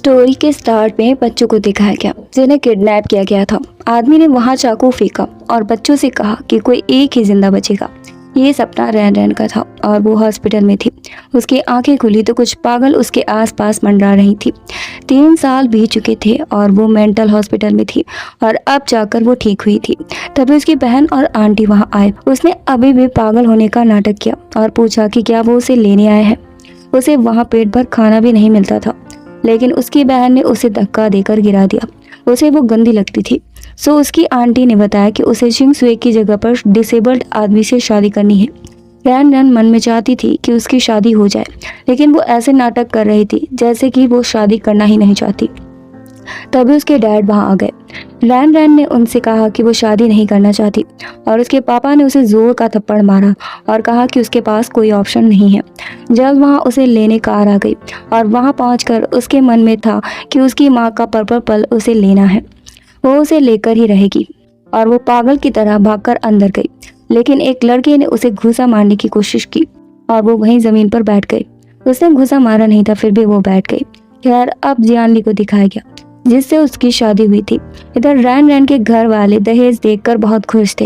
Story के start में बच्चों को दिखाया गया जिन्हें किडनैप किया गया था। आदमी ने वहां चाकू फेंका और बच्चों से कहा कि कोई एक ही जिंदा बचेगा। ये सपना रैन रैन का था और वो हॉस्पिटल में थी। उसकी आंखें खुली तो कुछ पागल उसके आसपास मंडरा रही थी। 3 साल बीत चुके थे और वो मेंटल हॉस्पिटल में थी और अब जाकर वो ठीक हुई थी। तभी उसकी बहन और आंटी वहां आए। उसने अभी भी पागल होने का नाटक किया और पूछा कि क्या वो उसे लेने आया है। उसे वहां पेट भर खाना भी नहीं मिलता था, लेकिन उसकी बहन ने उसे धक्का देकर गिरा दिया। उसे वो गंदी लगती थी। सो उसकी आंटी ने बताया कि उसे शिंग सुए की जगह पर डिसेबल्ड आदमी से शादी करनी है। रैन रैन मन में चाहती थी कि उसकी शादी हो जाए, लेकिन वो ऐसे नाटक कर रही थी जैसे कि वो शादी करना ही नहीं चाहती। तभी उसके डैड वहां आ गए। रैन रैन ने उनसे कहा कि वो शादी नहीं करना चाहती और उसके पापा ने उसे जोर का थप्पड़ मारा और कहा कि उसके पास कोई ऑप्शन नहीं है। जब वहां उसे लेने कार आ गई और वहां पहुंचकर उसके मन में था कि उसकी माँ का पर्पल पल उसे लेना है, वो उसे लेकर ही रहेगी। और वो पागल की तरह भागकर अंदर गई, लेकिन एक लड़के ने उसे घूसा मारने की कोशिश की और वो वहीं जमीन पर बैठ गई। उसने घूसा मारा नहीं था, फिर भी वो बैठ गई। खैर, अब जियानली को दिखाया गया जिससे उसकी शादी हुई थी। इधर रैन रैन के घर वाले दहेज देखकर बहुत खुश थे,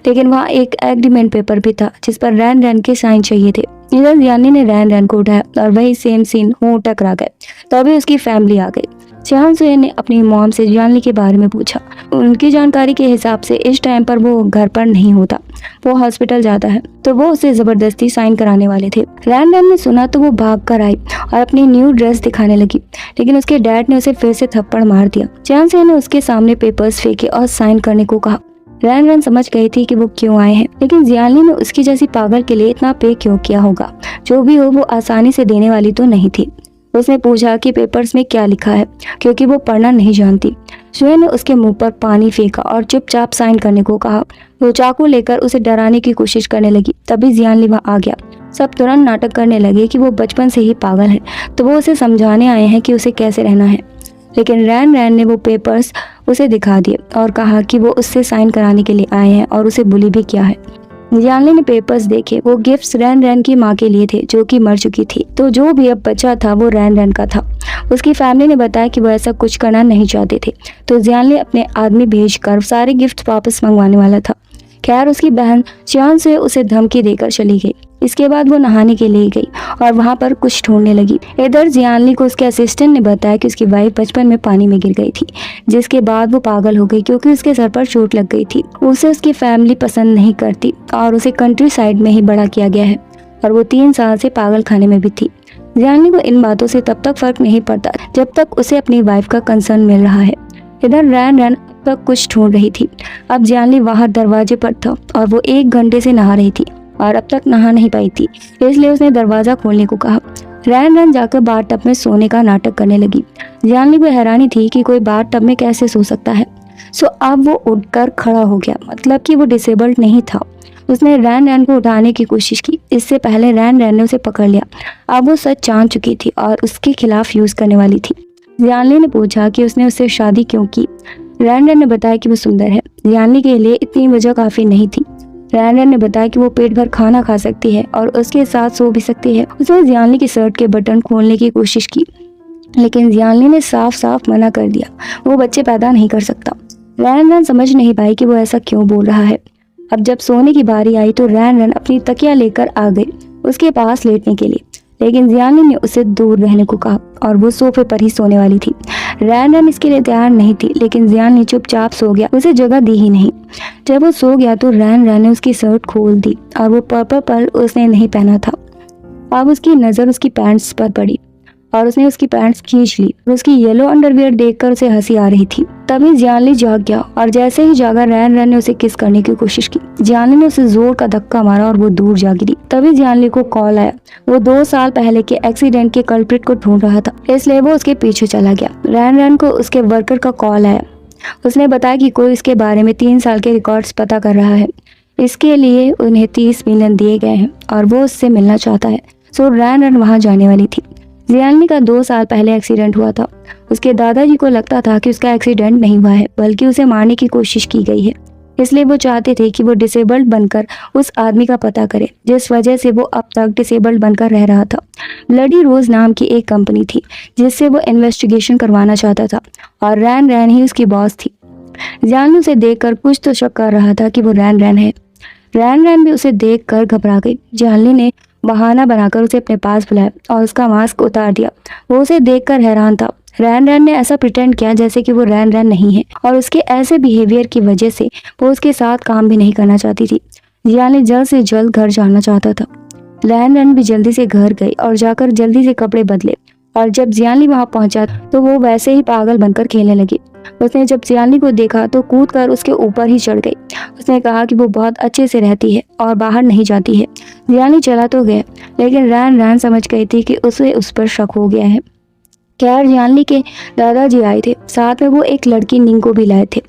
लेकिन वहाँ एक एग्रीमेंट पेपर भी था जिस पर रैन रैन के साइन चाहिए थे। इधर जियानली ने रैन रैन को उठाया और वही सेम सीन हो टकरा गए। तभी उसकी फैमिली आ गई। चांग सुए ने अपनी मॉम से जियानली के बारे में पूछा। उनकी जानकारी के हिसाब से इस टाइम पर वो घर पर नहीं होता, वो हॉस्पिटल जाता है, तो वो उसे जबरदस्ती साइन कराने वाले थे। रैन रैन ने सुना तो वो भाग कर आई और अपनी न्यू ड्रेस दिखाने लगी, लेकिन उसके डैड ने उसे फिर से थप्पड़ मार दिया। चांग सुए ने उसके सामने पेपर्स फेंके और साइन करने को कहा। रैन रैन समझ गई थी कि वो क्यों आए हैं, लेकिन जियानली ने उसकी जैसी पागल के लिए इतना पे क्यों किया होगा। जो भी हो, वो आसानी से देने वाली तो नहीं थी। उसने पूछा कि पेपर्स में क्या लिखा है, क्योंकि वो पढ़ना नहीं जानती। सुए ने उसके मुंह पर पानी फेंका और चुपचाप साइन करने को कहा। वो चाकू लेकर उसे डराने की कोशिश करने लगी। तभी जियानली वहां आ गया। सब तुरंत नाटक करने लगे कि वो बचपन से ही पागल है, तो वो उसे समझाने आए हैं कि उसे कैसे रहना है। लेकिन रैन रैन ने वो पेपर्स उसे दिखा दिए और कहा कि वो उससे साइन कराने के लिए आए हैं और उसे बुली भी किया है। जियानली ने पेपर्स देखे। वो गिफ्ट्स रैन रैन की माँ के लिए थे जो कि मर चुकी थी, तो जो भी अब बचा था वो रैन रैन का था। उसकी फैमिली ने बताया कि वो ऐसा कुछ करना नहीं चाहते थे, तो जियानली अपने आदमी भेजकर सारे गिफ्ट वापस मंगवाने वाला था। खैर, उसकी बहन चांग सुए उसे धमकी देकर चली गई। इसके बाद वो नहाने के लिए गई और वहां पर कुछ ढूंढने लगी। इधर जियानली को उसके असिस्टेंट ने बताया कि उसकी वाइफ बचपन में पानी में गिर गई थी, जिसके बाद वो पागल हो गई क्योंकि उसके सर पर चोट लग गई थी। उसे उसकी फैमिली पसंद नहीं करती और उसे कंट्री साइड में ही बड़ा किया गया है और वो 3 साल से पागल खाने में भी थी। जियानली को इन बातों से तब तक फर्क नहीं पड़ता जब तक उसे अपनी वाइफ का कंसर्न मिल रहा है। इधर रैन रैन तक कुछ ढूंढ रही थी। अब जियानली बाहर दरवाजे पर था और वो 1 घंटे से नहा रही थी और अब तक नहा नहीं पाई थी, इसलिए उसने दरवाजा खोलने को कहा। रैन रैन जाकर बाथ टब में सोने का नाटक करने लगी। जियानली को हैरानी थी कि कोई बाथ टब में कैसे सो सकता है। सो अब वो उठकर खड़ा हो गया, मतलब कि वो डिसेबल्ड नहीं था। उसने रैन रैन को उठाने की कोशिश की। इससे पहले रैन रैन ने उसे पकड़ लिया। अब वो सच जान चुकी थी और उसके खिलाफ यूज करने वाली थी। जियानली ने पूछा कि उसने उससे शादी क्यों की। रैन रैन ने बताया कि वो सुंदर है। जियानली के लिए इतनी वजह काफी नहीं थी। रैन रैन ने बताया कि वो पेट भर खाना खा सकती है और उसके साथ सो भी सकती है। उसने जियानली की शर्ट के बटन खोलने की कोशिश की, लेकिन जियानली ने साफ साफ मना कर दिया। वो बच्चे पैदा नहीं कर सकता। रैन रैन समझ नहीं पाई कि वो ऐसा क्यों बोल रहा है। अब जब सोने की बारी आई तो रैन रैन अपनी तकिया लेकर आ गई उसके पास लेटने के लिए, लेकिन जियानली ने उसे दूर रहने को कहा और वो सोफे पर ही सोने वाली थी। रैन रैन इसके लिए तैयार नहीं थी, लेकिन जियानली चुपचाप सो गया, उसे जगह दी ही नहीं। जब वो सो गया तो रैन रैन ने उसकी शर्ट खोल दी और वो पर्पल पल उसने नहीं पहना था। अब उसकी नजर उसकी पैंट्स पर पड़ी और उसने उसकी पैंट्स खींच ली। उसकी येलो अंडरवियर देखकर उसे हंसी आ रही थी। तभी जियानली जाग गया और जैसे ही जागा रैन रैन ने उसे किस करने की कोशिश की। जियानली ने उसे जोर का धक्का मारा और वो दूर जा गिरी। तभी जियानली को कॉल आया। वो 2 साल पहले के एक्सीडेंट के कल्प्रिट को ढूंढ रहा था, इसलिए वो उसके पीछे चला गया। रैन रैन को उसके वर्कर का कॉल आया। उसने बताया कि कोई इसके बारे में 3 साल के रिकॉर्ड्स पता कर रहा है। इसके लिए उन्हें 30 मिलियन दिए गए हैं और वो उससे मिलना चाहता है। सो रैन रैन वहां जाने वाली थी। जियानली का 2 साल पहले एक्सीडेंट हुआ था। उसके दादाजी को लगता था कि उसका एक्सीडेंट नहीं हुआ है, बल्कि उसे मारने की कोशिश की गई है। इसलिए वो चाहते थे कि वो डिसेबल्ड बनकर उस आदमी का पता करे जिस वजह से वो अब तक डिसेबल्ड बनकर रह रहा था। ब्लडी रोज नाम की एक कंपनी थी जिससे वो इन्वेस्टिगेशन करवाना चाहता था और रैन रैन ही उसकी बॉस थी। जियानली उसे देखकर कुछ तो शक कर रहा था कि वो रैन रैन है। रैन रैन भी उसे देखकर घबरा गई। जियानली ने बहाना बनाकर उसे अपने पास बुलाया और उसका मास्क उतार दिया। वो उसे देखकर हैरान था। रैन रैन ने ऐसा प्रिटेंड किया जैसे कि वो रैन रैन नहीं है और उसके ऐसे बिहेवियर की वजह से वो उसके साथ काम भी नहीं करना चाहती थी। जियानली जल्द से जल्द घर जाना चाहता था। रैन रैन भी जल्दी से घर गई और जाकर जल्दी से कपड़े बदले और जब जियानली वहां पहुंचा तो वो वैसे ही पागल बनकर खेलने लगी। उसने जब जियानली को देखा तो कूदकर उसके ऊपर ही चढ़ गई। उसने कहा कि वो बहुत अच्छे से रहती है और बाहर नहीं जाती है। जियानली चला तो गया लेकिन रैन रैन समझ गई थी कि उसे उस पर शक हो गया है। खैर जियानली के दादाजी आए थे, साथ में वो एक लड़की निंग को भी लाए थे।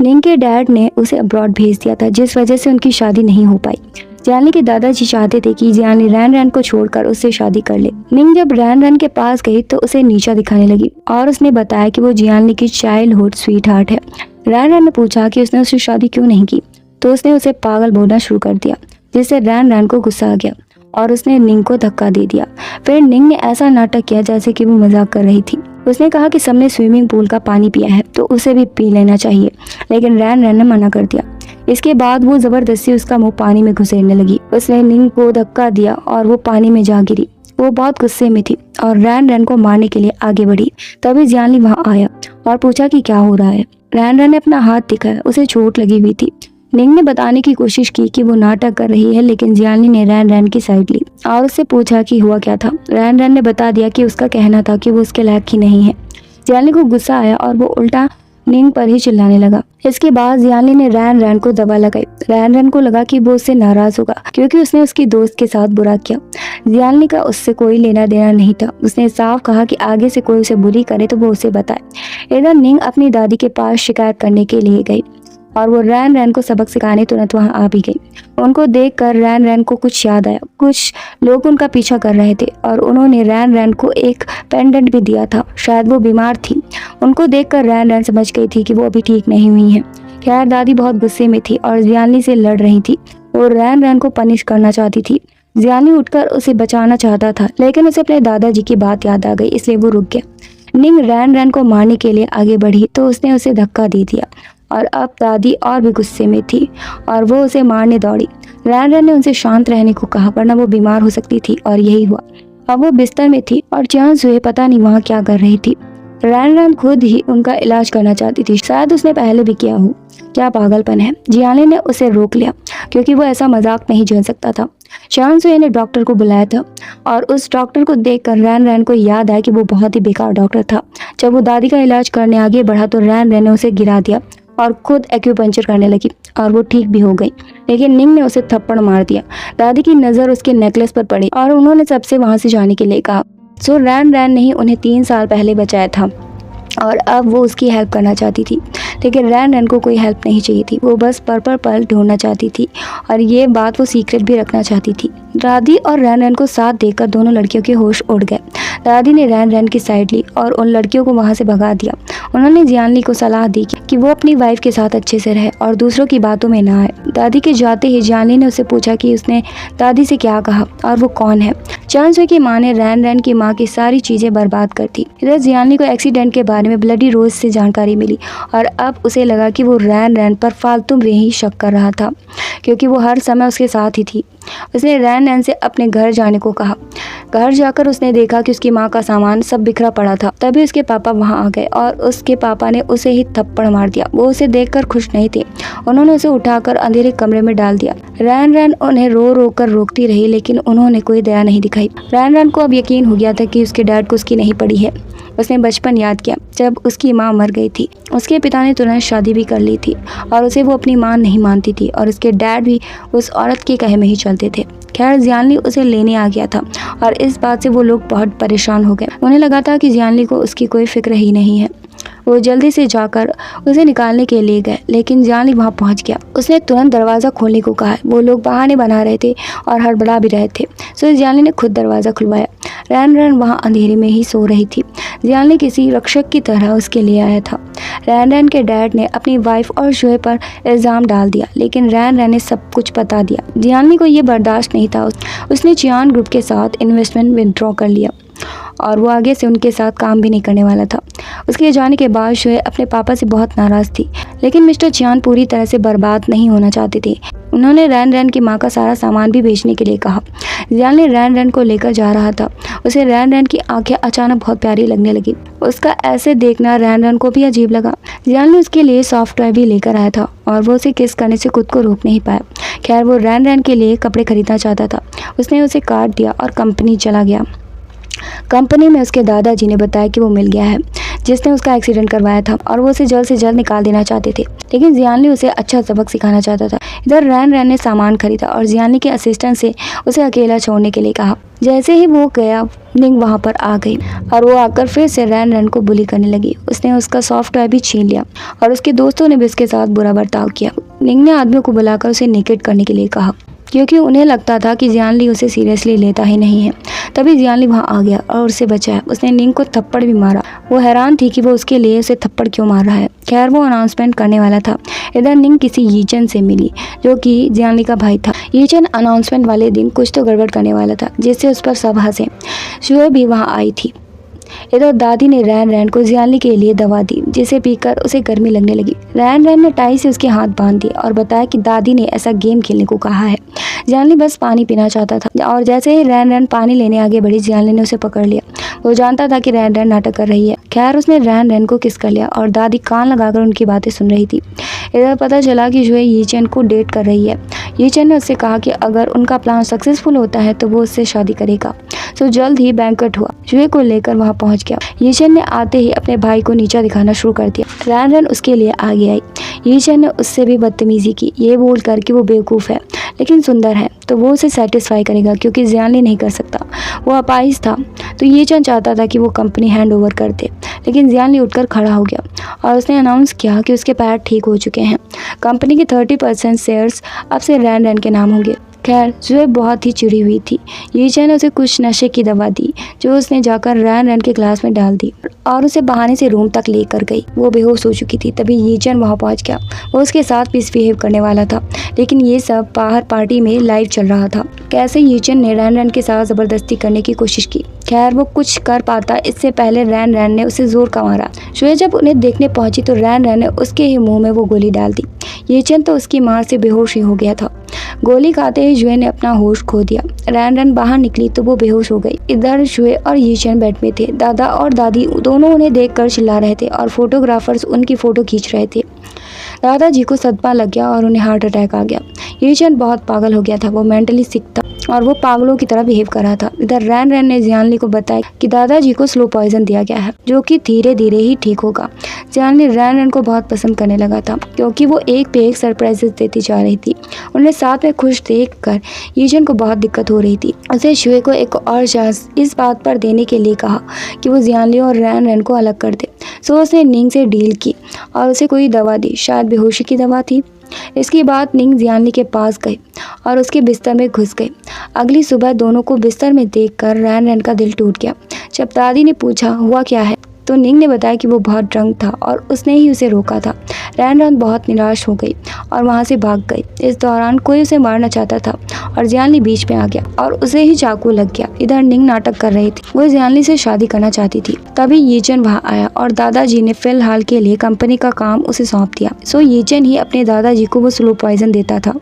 निंग के डैड ने उसे अब्रॉड भेज दिया था जिस वजह से उनकी शादी नहीं हो पाई। जियानली के दादाजी चाहते थे कि जियानली रैन रैन को छोड़कर उससे शादी कर ले। निंग जब रैन रैन के पास गई तो उसे नीचा दिखाने लगी और उसने बताया कि वो जियानली की चाइल्डहुड स्वीट हार्ट है। रैन रैन ने पूछा कि उसने उससे शादी क्यों नहीं की तो उसने उसे पागल बोलना शुरू कर दिया जिससे रैन रैन को गुस्सा आ गया और उसने निंग को धक्का दे दिया। फिर निंग ने ऐसा नाटक किया जैसे कि वो मजाक कर रही थी। उसने कहा कि सबने स्विमिंग पूल का पानी पिया है तो उसे भी पी लेना चाहिए, लेकिन रैन रैन ने मना कर दिया। इसके बाद वो जबरदस्ती उसका मुंह पानी में घुसेड़ने लगी। उसने निंग को धक्का दिया और वो पानी में जा गिरी। वो बहुत गुस्से में थी और रैन रैन को मारने के लिए आगे बढ़ी। तभी जियानली वहां आया और पूछा कि क्या हो रहा है। रैन रैन ने अपना हाथ दिखाया, उसे चोट लगी हुई थी। निंग ने बताने की कोशिश की कि वो नाटक कर रही है, लेकिन जियानली ने रैन रैन की साइड ली और उससे पूछा कि हुआ क्या था। रैन रैन ने बता दिया कि उसका कहना था कि वो उसके लायक ही नहीं है। जियानली को गुस्सा आया और वो उल्टा निंग पर ही चिल्लाने लगा। इसके बाद जियानली ने रैन रैन को दबा लगाई। रैन रैन को लगा कि वो उससे नाराज होगा क्योंकि उसने उसकी दोस्त के साथ बुरा किया। जियानली का उससे कोई लेना देना नहीं था। उसने साफ कहा कि आगे से कोई उसे बुरी करे तो वो उसे बताए। इधर निंग अपनी दादी के पास शिकायत करने के लिए गई और वो रैन रैन को सबक सिखाने तुरंत वहां आ भी गई। उनको देखकर रैन रैन को कुछ याद आया। कुछ लोग उनका पीछा कर रहे थे और उन्होंने रैन रैन को एक पेंडेंट भी दिया था। शायद वो बीमार थी। उनको देखकर रैन रैन समझ गई थी कि वो अभी ठीक नहीं हुई है। खैर दादी बहुत गुस्से में थी और जियानली से लड़ रही थी। वो रैन रैन को पनिश करना चाहती थी। जियानली उठकर उसे बचाना चाहता था लेकिन उसे अपने दादाजी की बात याद आ गई, इसलिए वो रुक गया। निंग रैन रैन को मारने के लिए आगे बढ़ी तो उसने उसे धक्का दे दिया और अब दादी और भी गुस्से में थी और वो उसे मारने दौड़ी। रैन रैन ने उनसे शांत रहने को कहा वरना वो बीमार हो सकती थी और यही हुआ। अब वो बिस्तर में थी और चांद सुए पता नहीं वहाँ क्या कर रही थी। रैन रैन खुद ही उनका इलाज करना चाहती थी, शायद उसने पहले भी किया हो। क्या पागलपन है। जियानली ने उसे रोक लिया क्योंकि वो ऐसा मजाक नहीं झेल सकता था। चांद सुए ने डॉक्टर को बुलाया था और उस डॉक्टर को देखकर रैन रैन को याद आया कि वो बहुत ही बेकार डॉक्टर था। जब वो दादी का इलाज करने आगे बढ़ा तो रैन रैन ने उसे गिरा दिया और खुद एक्यूपंक्चर करने लगी और वो ठीक भी हो गई, लेकिन निंग ने उसे थप्पड़ मार दिया। दादी की नज़र उसके नेकलेस पर पड़ी और उन्होंने सबसे वहां से जाने के लिए कहा। सो रैन रैन ने ही उन्हें 3 साल पहले बचाया था और अब वो उसकी हेल्प करना चाहती थी, लेकिन रैन रैन को कोई हेल्प नहीं चाहिए थी। वो बस पर्पल पर्ल ढूंढना चाहती थी और ये बात वो सीक्रेट भी रखना चाहती थी। दादी और रैन रैन को साथ देखकर दोनों लड़कियों के होश उड़ गए। दादी ने रैन रैन की साइड ली और उन लड़कियों को वहां से भगा दिया। उन्होंने जियानली को सलाह दी कि वो अपनी वाइफ के साथ अच्छे से रहे और दूसरों की बातों में ना आए। दादी के जाते ही जियानली ने उससे पूछा कि उसने दादी से क्या कहा और वो कौन है। चांद सुए की माँ ने रैन रैन की माँ की सारी चीजें बर्बाद कर दी। इधर जियानली को एक्सीडेंट के बारे में ब्लडी रोज से जानकारी मिली और अब उसे लगा कि वो रैन रैन पर फालतू में ही शक कर रहा था क्योंकि वो हर समय उसके साथ ही थी। उसने रैन रैन से अपने घर जाने को कहा। घर जाकर उसने देखा कि उसकी माँ का सामान सब बिखरा पड़ा था। तभी उसके पापा वहां आ गए और उसके पापा ने उसे ही थप्पड़ मार दिया। वो उसे देखकर खुश नहीं थे। उन्होंने उसे उठाकर अंधेरे कमरे में डाल दिया। रैन रैन उन्हें रो रो कर रोकती रही लेकिन उन्होंने कोई दया नहीं दिखाई। रैन रैन को अब यकीन हो गया था कि उसके डैड को उसकी नहीं पड़ी है। उसने बचपन याद किया जब उसकी माँ मर गई थी। उसके पिता ने तुरंत शादी भी कर ली थी और उसे वो अपनी माँ नहीं मानती थी और उसके डैड भी उस औरत के कहे में ही चलते थे। खैर जियानली उसे लेने आ गया था और इस बात से वो लोग बहुत परेशान हो गए। उन्हें लगा था कि जियानली को उसकी कोई फिक्र ही नहीं है। वो जल्दी से जाकर उसे निकालने के लिए गए लेकिन जियानली वहां पहुंच गया। उसने तुरंत दरवाज़ा खोलने को कहा। वो लोग बहाने बना रहे थे और हड़बड़ा भी रहे थे, सो जियानली ने खुद दरवाज़ा खुलवाया। रैन रैन वहां अंधेरे में ही सो रही थी। जियानली किसी रक्षक की तरह उसके लिए आया था। रैन रैन के डैड ने अपनी वाइफ और शुए पर इल्ज़ाम डाल दिया, लेकिन रैन रैन ने सब कुछ बता दिया। जियानली को ये बर्दाश्त नहीं था। उसने चियान ग्रुप के साथ इन्वेस्टमेंट विदड्रॉ कर लिया और वो आगे से उनके साथ काम भी नहीं करने वाला था। उसके जाने के बाद शुए अपने पापा से बहुत नाराज़ थी, लेकिन मिस्टर चियान पूरी तरह से बर्बाद नहीं होना चाहते थे। उन्होंने रैन रैन की माँ का सारा सामान भी बेचने के लिए कहा। जियानली रैन रैन को लेकर जा रहा था। उसे रैन रैन की आंखें अचानक बहुत प्यारी लगने लगी। उसका ऐसे देखना रैन रैन को भी अजीब लगा। जियानली उसके लिए सॉफ्ट टॉय भी लेकर आया था और वो उसे किस करने से खुद को रोक नहीं पाया। खैर, वो रैन रैन के लिए कपड़े खरीदना चाहता था। उसने उसे काट दिया और कंपनी चला गया। कंपनी में उसके दादाजी ने बताया कि वो मिल गया है जिसने उसका एक्सीडेंट करवाया था और वो उसे जल्द से जल्द निकाल देना चाहते थे, लेकिन जियानली उसे अच्छा सबक सिखाना चाहता था। इधर रैन रैन ने सामान खरीदा और जियानली के असिस्टेंट से उसे अकेला छोड़ने के लिए कहा। जैसे ही वो गया, निंग वहाँ पर आ गई और वो आकर फिर से रैन रैन को बुली करने लगी। उसने उसका सॉफ्ट टॉय भी छीन लिया और उसके दोस्तों ने भी उसके साथ बुरा बर्ताव किया। निंग ने आदमियों को बुलाकर उसे नेकेड करने के लिए कहा, क्योंकि उन्हें लगता था कि जियानली उसे सीरियसली लेता ही नहीं है। तभी जियानली वहाँ आ गया और उसे बचाया। उसने निंग को थप्पड़ भी मारा। वो हैरान थी कि वो उसके लिए उसे थप्पड़ क्यों मार रहा है। खैर, वो अनाउंसमेंट करने वाला था। इधर निंग किसी यीचन से मिली जो कि जियानली का भाई था। यीचन अनाउंसमेंट वाले दिन कुछ तो गड़बड़ करने वाला था, जिससे उस पर सब हंसे। शुए भी वहाँ आई थी। इधर दादी ने रैन रैन को जियानली के लिए दवा दी, जिसे पीकर उसे गर्मी लगने लगी। रैन रैन ने टाई से उसके हाथ बांध दिए और बताया कि दादी ने ऐसा गेम खेलने को कहा है। जियानली बस पानी पीना चाहता था और जैसे ही रैन रैन पानी लेने आगे बढ़ी, जियानली ने उसे पकड़ लिया। वो जानता था कि रैन रैन नाटक कर रही है। खैर, उसने रैन रैन को किस कर लिया और दादी कान लगाकर उनकी बातें सुन रही थी। इधर पता चला कि शुए यीचन को डेट कर रही है। यीचन ने उससे कहा कि अगर उनका प्लान सक्सेसफुल होता है तो वो उससे शादी करेगा। तो जल्द ही बैंक्वेट हुआ। शुए को लेकर वहाँ पहुँच गया। यीचन ने आते ही अपने भाई को नीचा दिखाना शुरू कर दिया। रैन रैन उसके लिए आगे आई। यीचन ने उससे भी बदतमीजी की, ये बोल कर कि वो बेवकूफ़ है लेकिन सुंदर है, तो वो उसे सेटिस्फाई करेगा क्योंकि जियानली नहीं कर सकता। वो अपाहिज था, तो यीचन चाहता था कि वो कंपनी हैंड ओवर कर दे, लेकिन जियानली उठकर खड़ा हो गया और उसने अनाउंस किया कि उसके पैर ठीक हो चुके हैं। कंपनी के 30% शेयर्स अब से रैन रैन के नाम होंगे। खैर, शुए बहुत ही चिड़ी हुई थी। यीचन ने उसे कुछ नशे की दवा दी जो उसने जाकर रैन रैन के ग्लास में डाल दी और उसे बहाने से रूम तक लेकर गई। वो बेहोश हो चुकी थी। तभी यीचन वहाँ पहुँच गया। वो उसके साथ मिसबिहेव करने वाला था, लेकिन ये सब बाहर पार्टी में लाइव चल रहा था। कैसे यीचन ने रैन रैन के साथ ज़बरदस्ती करने की कोशिश की। खैर, वो कुछ कर पाता इससे पहले रैन रैन ने उसे जोर का मारा। शुए जब उन्हें देखने पहुंची तो रैन रैन ने उसके ही मुंह में वो गोली डाल दी। यीचन तो उसकी मार से बेहोश ही हो गया था। गोली खाते ही शुए ने अपना होश खो दिया। रैन रैन बाहर निकली तो वो बेहोश हो गई। इधर शुए और यीचन बेड में थे। दादा और दादी दोनों उन्हें देखकर चिल्ला रहे थे और फोटोग्राफर्स उनकी फ़ोटो खींच रहे थे। दादाजी को सदमा लग गया और उन्हें हार्ट अटैक आ गया। यीचन बहुत पागल हो गया था। वो मेंटली सिक था और वो पागलों की तरह बिहेव कर रहा था। इधर रैन रैन ने जियानली को बताया कि दादाजी को स्लो पॉइजन दिया गया है, जो कि धीरे धीरे ही ठीक होगा। जियानली रैन रैन को बहुत पसंद करने लगा था, क्योंकि वो एक पे एक सरप्राइजेस देती जा रही थी। उन्हें साथ में खुश देखकर यीचन को बहुत दिक्कत हो रही थी। उसे शुए को एक और चांस इस बात पर देने के लिए कहा कि वो जियानली और रैन रैन को अलग कर दे। सो उसने निंग से डील की और उसे कोई दवा दी, शायद बेहोशी की दवा थी। इसके बाद निंग जियानली के पास गई और उसके बिस्तर में घुस गई। अगली सुबह दोनों को बिस्तर में देखकर रैन रैन का दिल टूट गया। जब दादी ने पूछा हुआ क्या है, तो निंग ने बताया कि वो बहुत ड्रंक था और उसने ही उसे रोका था। रैन रैन बहुत निराश हो गई और वहाँ से भाग गई। इस दौरान कोई उसे मारना चाहता था और जियानली बीच में आ गया और उसे ही चाकू लग गया। इधर निंग नाटक कर रही थी। वो जियानली से शादी करना चाहती थी। तभी यीचन वहाँ आया और दादाजी ने फिलहाल के लिए कंपनी का काम उसे सौंप दिया। सो यीचन ही अपने दादाजी को वो स्लो पॉइजन देता था,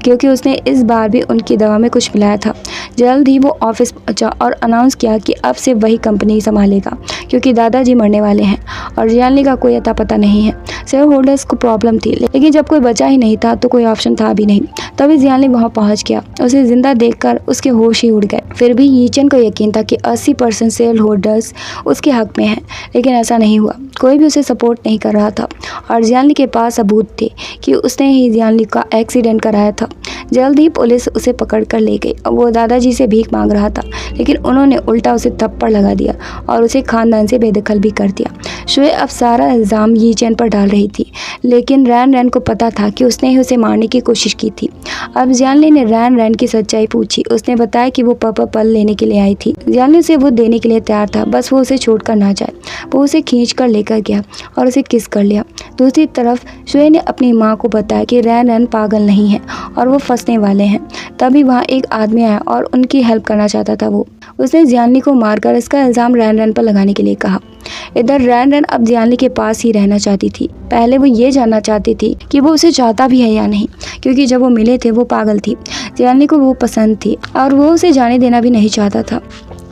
क्योंकि उसने इस बार भी उनकी दवा में कुछ मिलाया था। जल्द ही वो ऑफिस पहुंचा और अनाउंस किया कि अब से वही कंपनी संभालेगा, क्योंकि दादाजी मरने वाले हैं और जियानली का कोई अता पता नहीं है। शेयर होल्डर्स को प्रॉब्लम थी, लेकिन जब कोई बचा ही नहीं था तो कोई ऑप्शन था भी नहीं। तभी जियानली वहाँ पहुँच गया। उसे जिंदा देखकर उसके होश ही उड़ गए। फिर भी यीचन को यकीन था कि 80% शेयर होल्डर्स उसके हक में हैं, लेकिन ऐसा नहीं हुआ। कोई भी उसे सपोर्ट नहीं कर रहा था और जियानली के पास सबूत थे कि उसने ही जियानली का एक्सीडेंट कराया आया था। जल्द ही पुलिस उसे पकड़ कर ले गई। वो दादाजी से भीख मांग रहा था, लेकिन उन्होंने उल्टा उसे थप्पड़ लगा दिया और उसे खानदान से बेदखल भी कर दिया। शुए अब सारा इल्ज़ाम यी चेन पर डाल रही थी, लेकिन रैन रैन को पता था कि उसने ही उसे मारने की कोशिश की थी। अब जियानली ने रैन रैन की सच्चाई पूछी। उसने बताया कि वो पर्पल लेने के लिए आई थी। जियानली उसे वो देने के लिए तैयार था, बस वो उसे छोड़कर ना जाए। वो उसे खींच कर लेकर गया और उसे किस कर लिया। दूसरी तरफ शुए ने अपनी माँ को बताया कि रैन रैन पागल नहीं है और वो फंसने वाले हैं। तभी वहाँ एक आदमी आया और उनकी हेल्प करना चाहता था। उसने जियानली को मारकर इसका इल्ज़ाम रैन रैन पर लगाने के लिए कहा। इधर रैन रैन अब जियानली के पास ही रहना चाहती थी। पहले वो ये जानना चाहती थी कि वो उसे चाहता भी है या नहीं, क्योंकि जब वो मिले थे वो पागल थी। जियानली को वो पसंद थी और वो उसे जाने देना भी नहीं चाहता था।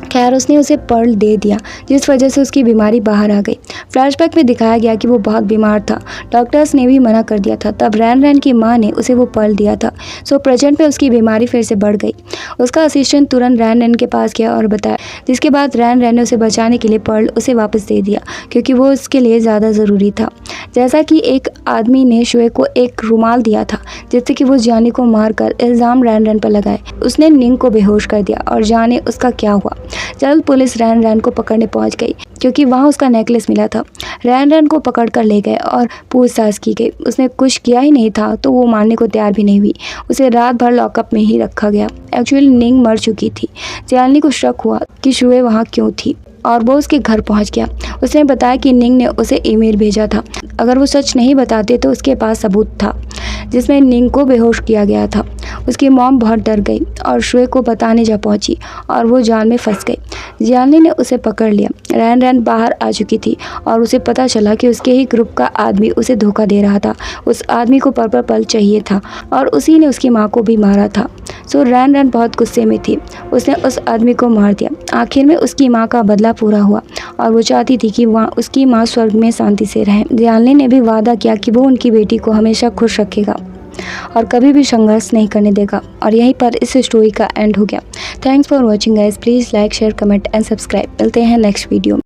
खैर, उसने उसे पर्ल दे दिया, जिस वजह से उसकी बीमारी बाहर आ गई। फ्लैशबैक में दिखाया गया कि वो बहुत बीमार था। डॉक्टर्स ने भी मना कर दिया था। तब रैन रैन की माँ ने उसे वो पर्ल दिया था। सो प्रेजेंट में उसकी बीमारी फिर से बढ़ गई। उसका असिस्टेंट तुरंत रैन रैन के पास गया और बताया, जिसके बाद रैन रैन ने उसे बचाने के लिए पर्ल उसे वापस दे दिया, क्योंकि वो उसके लिए ज़्यादा ज़रूरी था। जैसा कि एक आदमी ने शुए को एक रुमाल दिया था, जिससे कि वो जियानली को मारकर इल्ज़ाम रैन रैन पर लगाए। उसने निंग को बेहोश कर दिया और जाने उसका क्या हुआ। जल्द पुलिस रैन रैन को पकड़ने पहुंच गई, क्योंकि वहां उसका नेकलेस मिला था। रैन रैन को पकड़ कर ले गए और पूछताछ की गई। उसने कुछ किया ही नहीं था, तो वो मानने को तैयार भी नहीं हुई। उसे रात भर लॉकअप में ही रखा गया। एक्चुअली निंग मर चुकी थी। जियानली को शक हुआ कि शुए वहाँ क्यों थी और वो उसके घर पहुंच गया। उसने बताया कि निंग ने उसे ईमेल भेजा था। अगर वो सच नहीं बताते तो उसके पास सबूत था, जिसमें निंग को बेहोश किया गया था। उसकी मॉम बहुत डर गई और शुए को बताने जा पहुंची और वो जाल में फंस गई। जियानली ने उसे पकड़ लिया। रैन रैन बाहर आ चुकी थी और उसे पता चला कि उसके ही ग्रुप का आदमी उसे धोखा दे रहा था। उस आदमी को पर्पल चाहिए था और उसी ने उसकी माँ को भी मारा था। सो रैन रैन बहुत गुस्से में थी। उसने उस आदमी को मार दिया। आखिर में उसकी माँ का बदला पूरा हुआ और वो चाहती थी कि वहाँ उसकी माँ स्वर्ग में शांति से रहे। जियानली ने भी वादा किया कि वो उनकी बेटी को हमेशा खुश रखेगा और कभी भी संघर्ष नहीं करने देगा। और यहीं पर इस स्टोरी का एंड हो गया। Thanks for watching guys. Please like, share, comment and subscribe. मिलते हैं नेक्स्ट वीडियो में।